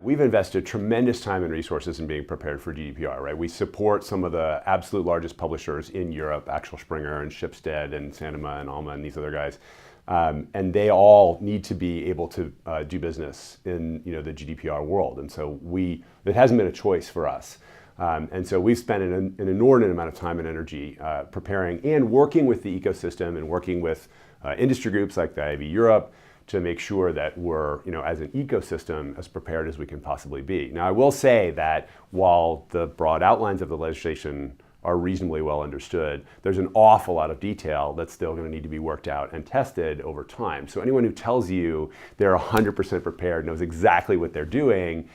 we've invested tremendous time and resources in being prepared for GDPR, right? We support some of the absolute largest publishers in Europe, Axel Springer and Schibsted and Sanoma and Alma and these other guys. And they all need to be able to do business in the GDPR world. And so it hasn't been a choice for us. And so we've spent an inordinate amount of time and energy preparing and working with the ecosystem and working with industry groups like the IAB Europe to make sure that we're, as an ecosystem, as prepared as we can possibly be. Now, I will say that while the broad outlines of the legislation are reasonably well understood, there's an awful lot of detail that's still going to need to be worked out and tested over time. So anyone who tells you they're 100% prepared, knows exactly what they're doing,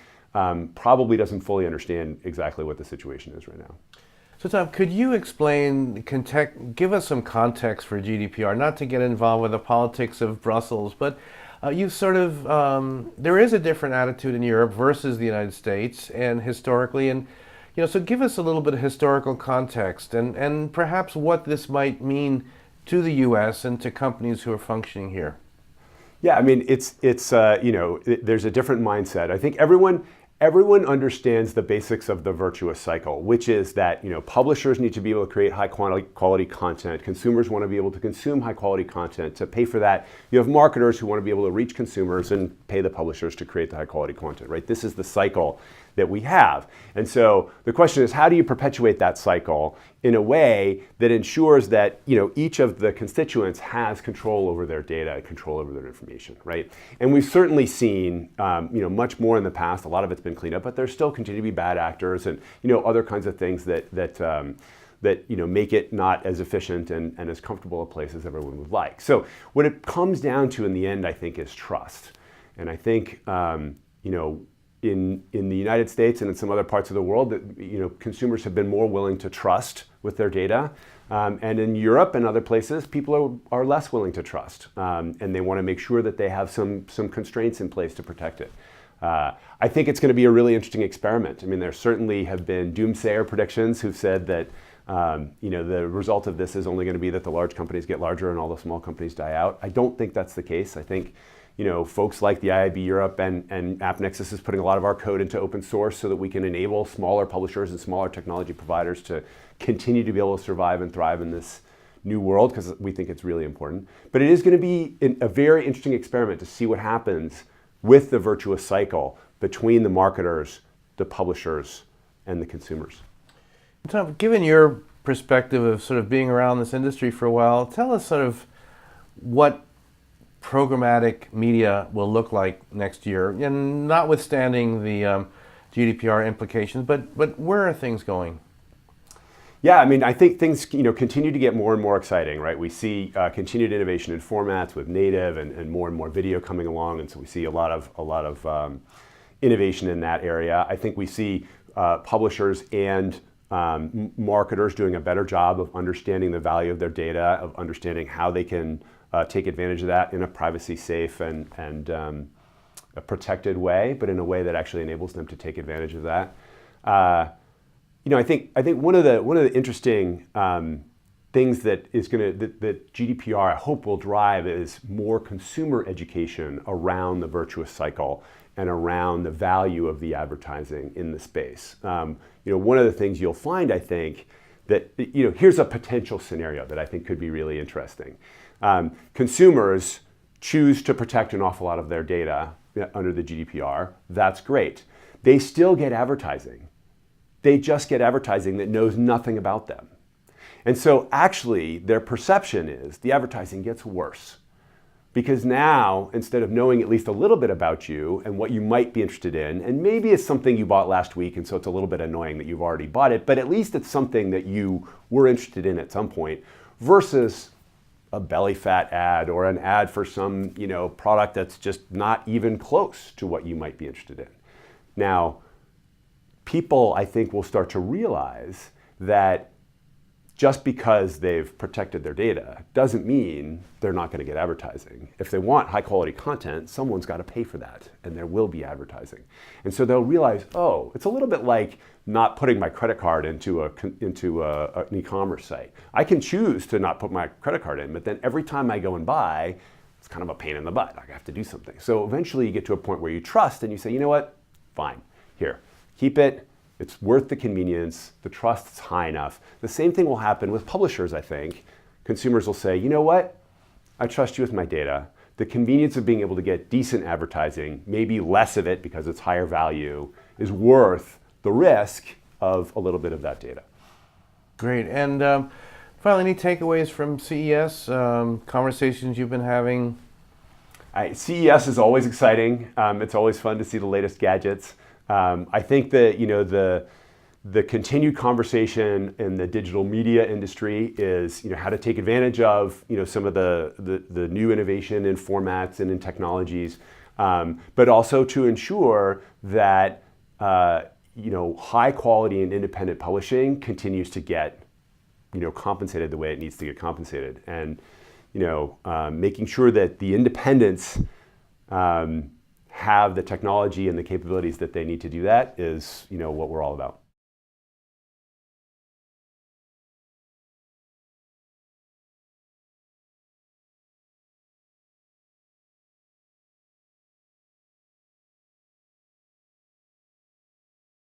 probably doesn't fully understand exactly what the situation is right now. So Tom, could you explain, give us some context for GDPR, not to get involved with the politics of Brussels, but you sort of, there is a different attitude in Europe versus the United States and historically, and so give us a little bit of historical context and perhaps what this might mean to the US and to companies who are functioning here. Yeah, I mean, there's a different mindset. I think everyone understands the basics of the virtuous cycle, which is that publishers need to be able to create high quality content. Consumers want to be able to consume high quality content. To pay for that, you have marketers who want to be able to reach consumers and pay the publishers to create the high quality content, right? This is the cycle that we have. And so the question is, how do you perpetuate that cycle in a way that ensures that each of the constituents has control over their data, control over their information, right? And we've certainly seen much more in the past. A lot of it's been cleaned up, but there still continue to be bad actors and other kinds of things that make it not as efficient and as comfortable a place as everyone would like. So what it comes down to in the end, I think, is trust. And I think in the United States and in some other parts of the world, that consumers have been more willing to trust with their data, and in Europe and other places, people are less willing to trust, and they want to make sure that they have some constraints in place to protect it. I think it's going to be a really interesting experiment. I mean, there certainly have been doomsayer predictions who've said that the result of this is only going to be that the large companies get larger and all the small companies die out. I don't think that's the case. I think folks like the IAB Europe and AppNexus is putting a lot of our code into open source so that we can enable smaller publishers and smaller technology providers to continue to be able to survive and thrive in this new world, because we think it's really important. But it is going to be a very interesting experiment to see what happens with the virtuous cycle between the marketers, the publishers, and the consumers. Tom, given your perspective of sort of being around this industry for a while, tell us sort of what programmatic media will look like next year, and notwithstanding the GDPR implications, but where are things going? Yeah, I mean, I think things continue to get more and more exciting, right? We see continued innovation in formats with native and more video coming along, and so we see a lot of innovation in that area. I think we see publishers and marketers doing a better job of understanding the value of their data, of understanding how they can take advantage of that in a privacy safe and a protected way, but in a way that actually enables them to take advantage of that. I think one of the interesting things that GDPR I hope will drive is more consumer education around the virtuous cycle and around the value of the advertising in the space. One of the things you'll find, I think, that here's a potential scenario that I think could be really interesting. Consumers choose to protect an awful lot of their data under the GDPR. That's great. They still get advertising. They just get advertising that knows nothing about them. And so actually their perception is the advertising gets worse, because now instead of knowing at least a little bit about you and what you might be interested in, and maybe it's something you bought last week and so it's a little bit annoying that you've already bought it, but at least it's something that you were interested in at some point, versus a belly fat ad or an ad for some product that's just not even close to what you might be interested in. Now, people, I think, will start to realize that just because they've protected their data doesn't mean they're not going to get advertising. If they want high quality content, someone's got to pay for that, and there will be advertising. And so they'll realize, oh, it's a little bit like not putting my credit card into an e-commerce site. I can choose to not put my credit card in, but then every time I go and buy, it's kind of a pain in the butt. I have to do something. So eventually you get to a point where you trust and you say, you know what? fine. Here, keep it. It's worth the convenience. The trust is high enough. The same thing will happen with publishers, I think. Consumers will say, you know what? I trust you with my data. The convenience of being able to get decent advertising, maybe less of it because it's higher value, is worth the risk of a little bit of that data. Great. And finally, any takeaways from CES, conversations you've been having? CES is always exciting. It's always fun to see the latest gadgets. I think that the continued conversation in the digital media industry is how to take advantage of some of the new innovation in formats and in technologies, but also to ensure that high quality and independent publishing continues to get compensated the way it needs to get compensated, and making sure that the independents have the technology and the capabilities that they need to do that is what we're all about.